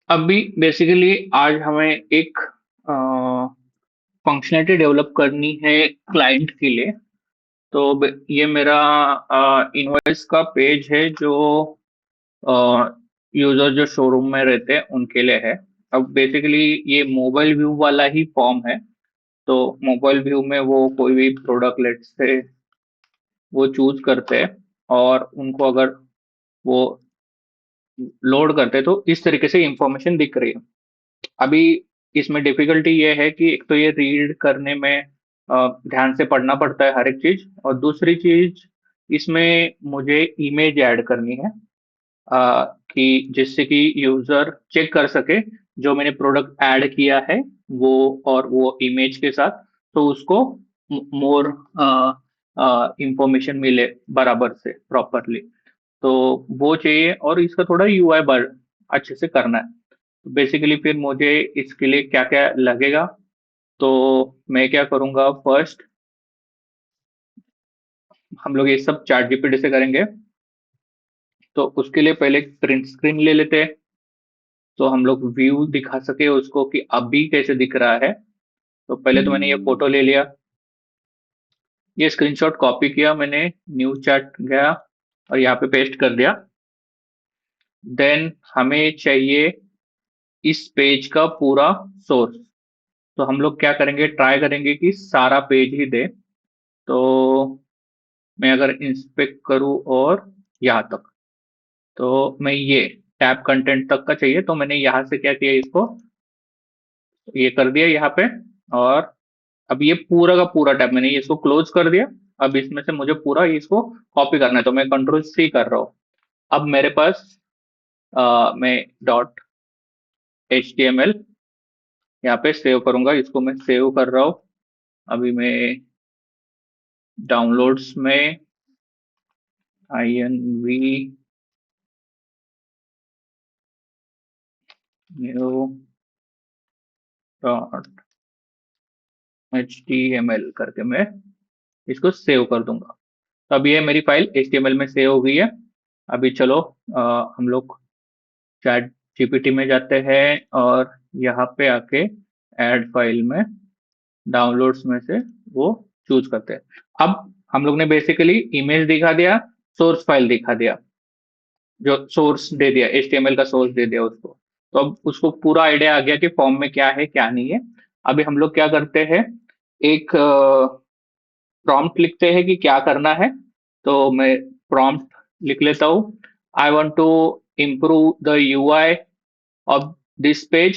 अभी बेसिकली आज हमें एक फंक्शनैलिटी डेवलप करनी है क्लाइंट के लिए। तो ये मेरा इनवॉइस का पेज है जो यूजर जो शोरूम में रहते हैं उनके लिए है। अब बेसिकली ये मोबाइल व्यू वाला ही फॉर्म है। तो मोबाइल व्यू में वो कोई भी प्रोडक्ट लेट से वो चूज करते हैं, और उनको अगर वो लोड करते हैं तो इस तरीके से इंफॉर्मेशन दिख रही है। अभी इसमें डिफिकल्टी ये है कि एक तो ये रीड करने में ध्यान से पढ़ना पड़ता है हर एक चीज, और दूसरी चीज इसमें मुझे इमेज ऐड करनी है, कि जिससे कि यूजर चेक कर सके जो मैंने प्रोडक्ट ऐड किया है वो, और वो इमेज के साथ, तो उसको मोर इंफॉर्मेशन मिले बराबर से प्रॉपरली। तो वो चाहिए, और इसका थोड़ा यूआई अच्छे से करना है। बेसिकली फिर मुझे इसके लिए क्या क्या लगेगा, तो मैं क्या करूंगा, फर्स्ट हम लोग ये सब चैट जीपीटी से करेंगे। तो उसके लिए पहले प्रिंट स्क्रीन ले लेते हैं, तो हम लोग व्यू दिखा सके उसको कि अभी कैसे दिख रहा है। तो पहले तो मैंने ये फोटो ले लिया, ये स्क्रीनशॉट कॉपी किया मैंने, न्यू चैट गया और यहाँ पे पेस्ट कर दिया। देन हमें चाहिए इस पेज का पूरा सोर्स। तो हम लोग क्या करेंगे, ट्राई करेंगे कि सारा पेज ही दे। तो मैं अगर इंस्पेक्ट करूँ और यहाँ तक, तो मैं ये टैब कंटेंट तक का चाहिए, तो मैंने यहाँ से क्या किया, इसको ये कर दिया यहाँ पे। और अब ये पूरा का पूरा टैब मैंने इसको क्लोज कर दिया। अब इसमें से मुझे पूरा इसको कॉपी करना है, तो मैं कंट्रोल सी कर रहा हूँ। अब मेरे पास मैं dot H T M L यहाँ पे सेव करूंगा, इसको मैं सेव कर रहा हूँ। अभी मैं डाउनलोड्स में INV न्यू डॉट HTML करके मैं इसको सेव कर दूंगा। तो अब ये मेरी फाइल HTML में सेव हो गई है। अभी चलो हम लोग चैट जीपीटी में जाते हैं, और यहाँ पे आके ऐड फाइल में डाउनलोड्स में से वो चूज करते हैं। अब हम लोग ने बेसिकली इमेज दिखा दिया, सोर्स फाइल दिखा दिया, जो सोर्स दे दिया, HTML का सोर्स दे दिया उसको। तो अब उसको पूरा आइडिया आ गया कि फॉर्म में क्या है क्या नहीं है। अभी हम लोग क्या करते हैं, एक प्रॉम्प्ट लिखते हैं कि क्या करना है। तो मैं प्रॉम्प्ट लिख लेता हूँ, I want to improve the UI of this page,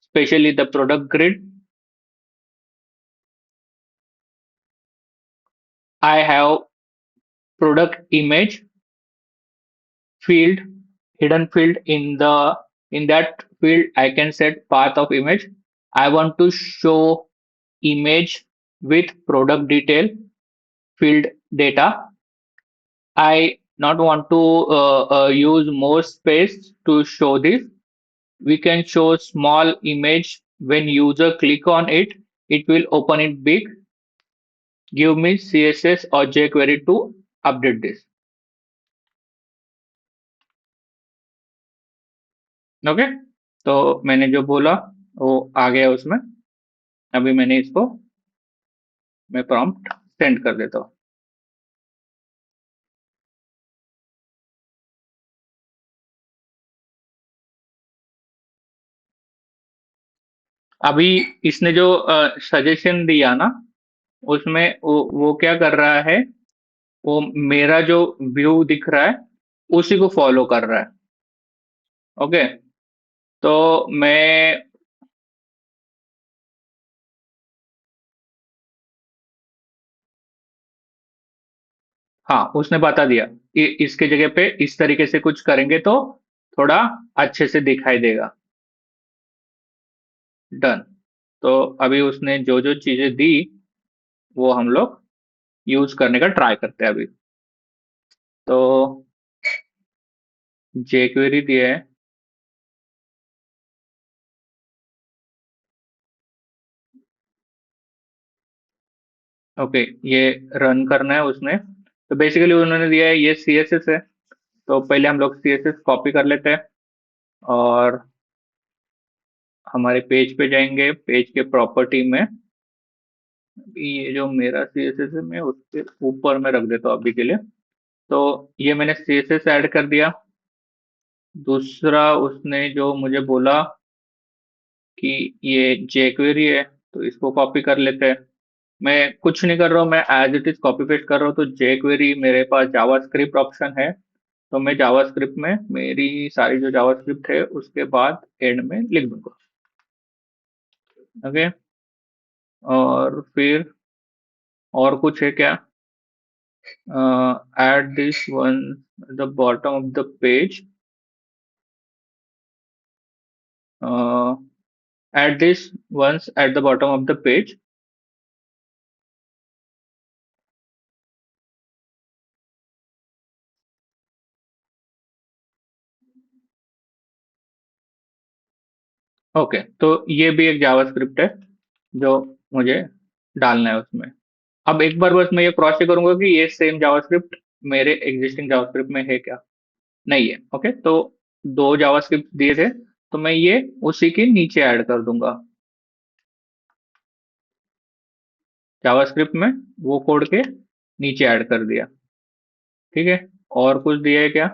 especially the product grid. I have product image field, hidden field in that field I can set path of image. I want to show image with product detail field data. I not want to use more space to show this. We can show small image when user click on it. It will open it big. Give me CSS or jQuery to update this. Okay, तो मैंने जो बोला वो आ गया उसमें। अभी मैंने इसको मैं प्रॉम्प्ट सेंड कर देता हूँ। अभी इसने जो सजेशन दिया ना, उसमें वो क्या कर रहा है, वो मेरा जो व्यू दिख रहा है उसी को फॉलो कर रहा है। ओके, तो मैं, हाँ उसने बता दिया कि इसके जगह पे इस तरीके से कुछ करेंगे तो थोड़ा अच्छे से दिखाई देगा। डन। तो अभी उसने जो जो चीजें दी वो हम लोग यूज करने का ट्राई करते हैं अभी। तो jQuery दिया है। ओके, ये रन करना है उसने। तो बेसिकली उन्होंने दिया है ये CSS है। तो पहले हम लोग CSS कॉपी कर लेते हैं, और हमारे पेज पे जाएंगे, पेज के प्रॉपर्टी में ये जो मेरा सीएसएस है मैं उसके ऊपर में रख देता हूँ अभी के लिए। तो ये मैंने सीएसएस ऐड कर दिया। दूसरा उसने जो मुझे बोला कि ये jQuery है, तो इसको कॉपी कर लेते हैं। मैं कुछ नहीं कर रहा हूँ, मैं as it is copy paste कर रहा हूँ। तो jQuery मेरे पास जावास्क्रिप्ट ऑप्शन है, तो मैं जावास्क्रिप्ट में मेरी सारी जो जावास्क्रिप्ट है उसके बाद एंड में लिख दूंगा। ओके। और फिर और कुछ है क्या? add this one at the bottom of the page. uh, Add this once at the bottom of the page. Okay, तो ये भी एक जावास्क्रिप्ट है जो मुझे डालना है उसमें। अब एक बार बस मैं ये क्रॉस चेक करूंगा कि ये सेम जावास्क्रिप्ट मेरे एग्जिस्टिंग जावास्क्रिप्ट में है क्या। नहीं है। ओके, तो दो जावास्क्रिप्ट दिए थे, तो मैं ये उसी के नीचे ऐड कर दूंगा। जावास्क्रिप्ट में वो कोड के नीचे ऐड कर दिया। ठीक है। और कुछ दिया है क्या?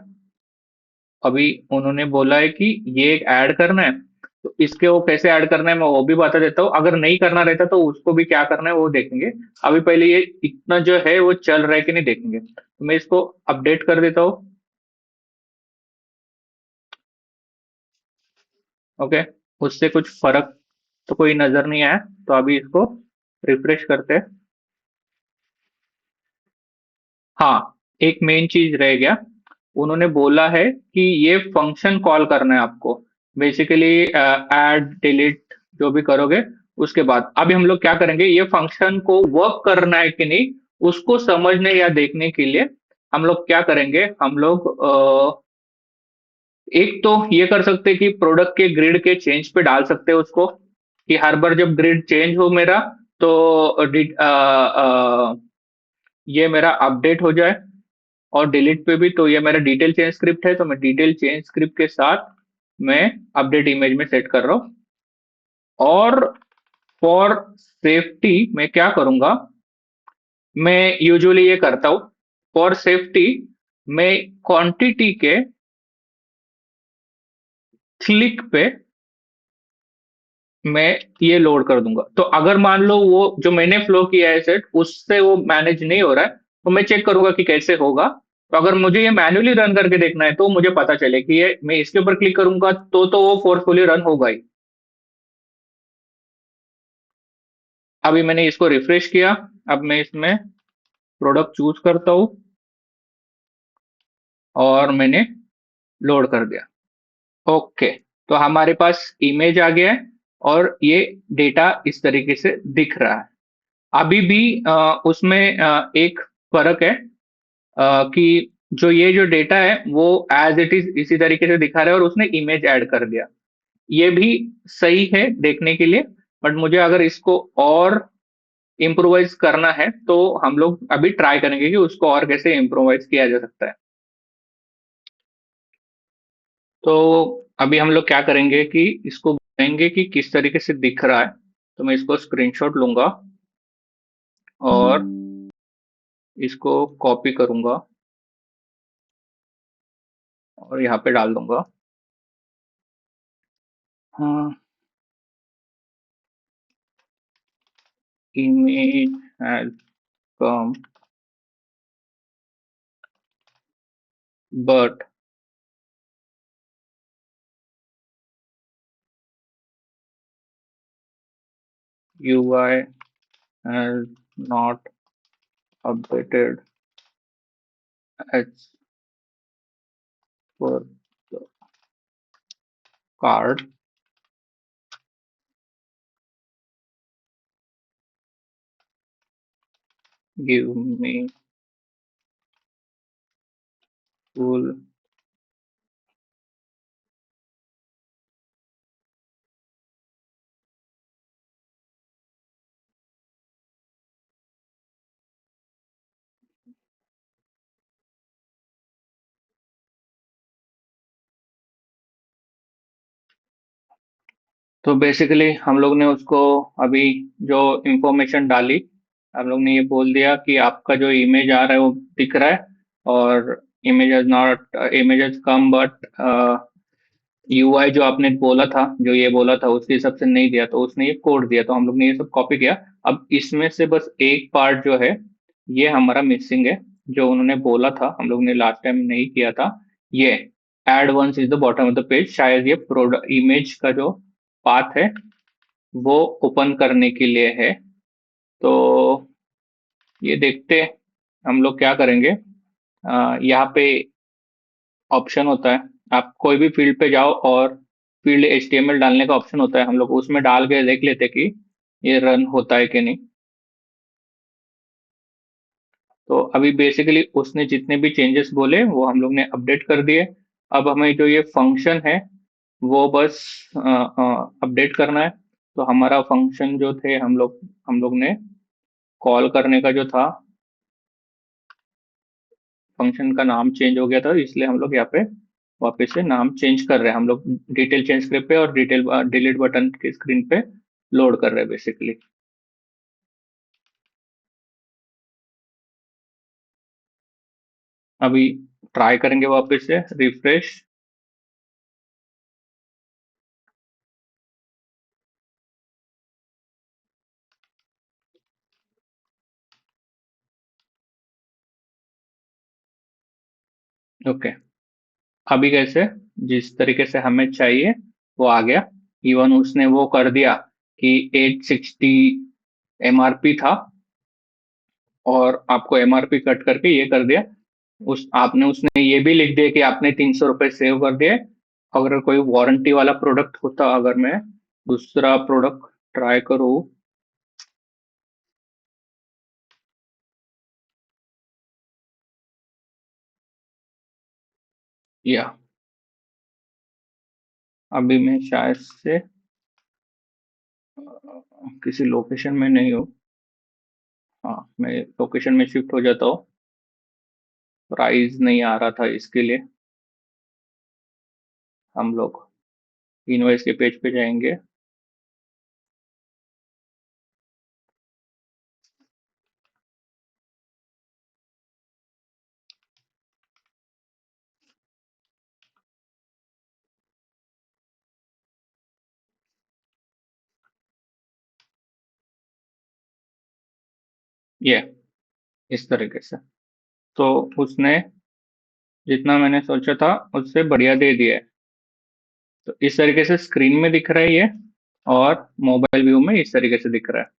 अभी उन्होंने बोला है कि ये ऐड करना है, तो इसके वो कैसे ऐड करना है मैं वो भी बता देता हूँ। अगर नहीं करना रहता तो उसको भी क्या करना है वो देखेंगे। अभी पहले ये इतना जो है वो चल रहा है कि नहीं देखेंगे, तो मैं इसको अपडेट कर देता हूँ। ओके, उससे कुछ फर्क तो कोई नजर नहीं आया, तो अभी इसको रिफ्रेश करते हैं। हाँ, एक मेन चीज रह गया। उन्होंने बोला है कि ये फंक्शन कॉल करना है आपको, बेसिकली ऐड डिलीट जो भी करोगे उसके बाद। अभी हम लोग क्या करेंगे, ये फंक्शन को वर्क करना है कि नहीं उसको समझने या देखने के लिए हम लोग क्या करेंगे, हम लोग एक तो ये कर सकते हैं कि प्रोडक्ट के ग्रिड के चेंज पे डाल सकते हैं उसको, कि हर बार जब ग्रिड चेंज हो मेरा तो ये मेरा अपडेट हो जाए। और डिलीट पे भी तो ये मेरा डिटेल चेंज स्क्रिप्ट है, तो मैं डिटेल चेंज स्क्रिप्ट के साथ मैं अपडेट इमेज में सेट कर रहा हूँ। और फॉर सेफ्टी मैं क्या करूंगा, मैं यूजुअली ये करता हूँ, फॉर सेफ्टी मैं क्वांटिटी के क्लिक पे मैं ये लोड कर दूंगा। तो अगर मान लो वो जो मैंने फ्लो किया है सेट उससे वो मैनेज नहीं हो रहा है, तो मैं चेक करूंगा कि कैसे होगा। तो अगर मुझे ये मैन्युअली रन करके देखना है तो मुझे पता चले कि ये मैं इसके ऊपर क्लिक करूंगा तो वो फोर्सफुली रन होगा ही। अभी मैंने इसको रिफ्रेश किया। अब मैं इसमें प्रोडक्ट चूज करता हूँ और मैंने लोड कर दिया। ओके, तो हमारे पास इमेज आ गया है और ये डेटा इस तरीके से दिख रहा है। अभी भी उसमें एक फर्क है कि जो डेटा है वो एज इट इज इसी तरीके से दिखा रहा है और उसने इमेज ऐड कर दिया। ये भी सही है देखने के लिए, बट मुझे अगर इसको और इम्प्रोवाइज करना है तो हम लोग अभी ट्राई करेंगे कि उसको और कैसे इम्प्रोवाइज किया जा सकता है। तो अभी हम लोग क्या करेंगे कि इसको बताएंगे कि किस तरीके से दिख रहा है। तो मैं इसको स्क्रीनशॉट लूंगा और इसको कॉपी करूंगा और यहाँ पे डाल दूंगा। हाँ, image has come but UI has not updated as per the card. Give me full तो बेसिकली हम लोग ने उसको अभी जो इंफॉर्मेशन डाली, हम लोग ने ये बोल दिया कि आपका जो इमेज आ रहा है वो दिख रहा है, और image is not, image is come but UI जो आपने बोला था, जो ये बोला था उसके हिसाब से नहीं दिया, तो उसने ये कोड दिया, तो हम लोग ने ये सब कॉपी किया। अब इसमें से बस एक पार्ट जो है ये हमारा मिसिंग है, जो उन्होंने बोला था, हम लोग ने लास्ट टाइम नहीं किया था। ये ad once is the bottom of the page, शायद ये प्रोडक्ट इमेज का जो पाथ है वो ओपन करने के लिए है। तो ये देखते हम लोग क्या करेंगे। यहाँ पे ऑप्शन होता है, आप कोई भी फील्ड पे जाओ और फील्ड एचटीएमएल डालने का ऑप्शन होता है, हम लोग उसमें डाल के देख लेते कि ये रन होता है कि नहीं। तो अभी बेसिकली उसने जितने भी चेंजेस बोले वो हम लोग ने अपडेट कर दिए। अब हमें जो ये फंक्शन है वो बस अपडेट करना है। तो हमारा फंक्शन जो थे हम लोग ने कॉल करने का जो था, फंक्शन का नाम चेंज हो गया था, इसलिए हम लोग यहाँ पे वापस से नाम चेंज कर रहे हैं। हम लोग डिटेल चेंज स्क्रिप्ट पे और डिटेल डिलीट बटन के स्क्रीन पे लोड कर रहे हैं बेसिकली। अभी ट्राई करेंगे वापस से रिफ्रेश। ओके, अभी कैसे, जिस तरीके से हमें चाहिए वो आ गया। इवन उसने वो कर दिया कि 860 एमआरपी था, और आपको एमआरपी कट करके ये कर दिया। उस आपने उसने ये भी लिख दिया कि आपने 300 रुपये सेव कर दिए। अगर कोई वारंटी वाला प्रोडक्ट होता, अगर मैं दूसरा प्रोडक्ट ट्राई करूँ, या अभी मैं शायद से किसी लोकेशन में नहीं हूँ। हाँ, मैं लोकेशन में शिफ्ट हो जाता हूँ। प्राइस नहीं आ रहा था, इसके लिए हम लोग इनवॉइस के पेज पे जाएंगे। ये इस तरीके से, तो उसने जितना मैंने सोचा था उससे बढ़िया दे दिया है। तो इस तरीके से स्क्रीन में दिख रहा है ये, और मोबाइल व्यू में इस तरीके से दिख रहा है।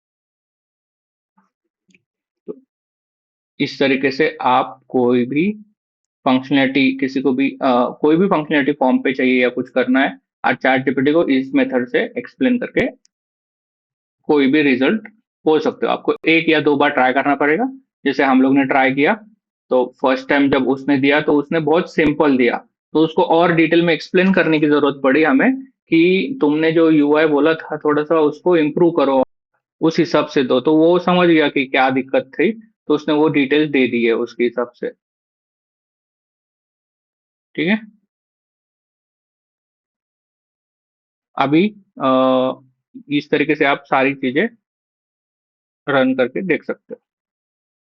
तो इस तरीके से आप कोई भी फंक्शनैलिटी, किसी को भी कोई भी फंक्शनैलिटी फॉर्म पे चाहिए या कुछ करना है, आप चैट जीपीटी को इस मेथड से एक्सप्लेन करके कोई भी रिजल्ट बोल सकते हो। आपको एक या दो बार ट्राई करना पड़ेगा, जैसे हम लोग ने ट्राई किया। तो फर्स्ट टाइम जब उसने दिया तो उसने बहुत सिंपल दिया, तो उसको और डिटेल में एक्सप्लेन करने की जरूरत पड़ी हमें कि तुमने जो यूआई बोला था थोड़ा सा उसको इम्प्रूव करो, उस हिसाब से दो। तो वो समझ गया कि क्या दिक्कत थी, तो उसने वो डिटेल्स दे दी है उसके हिसाब से। ठीक है। अभी इस तरीके से आप सारी चीजें रन करके देख सकते हो।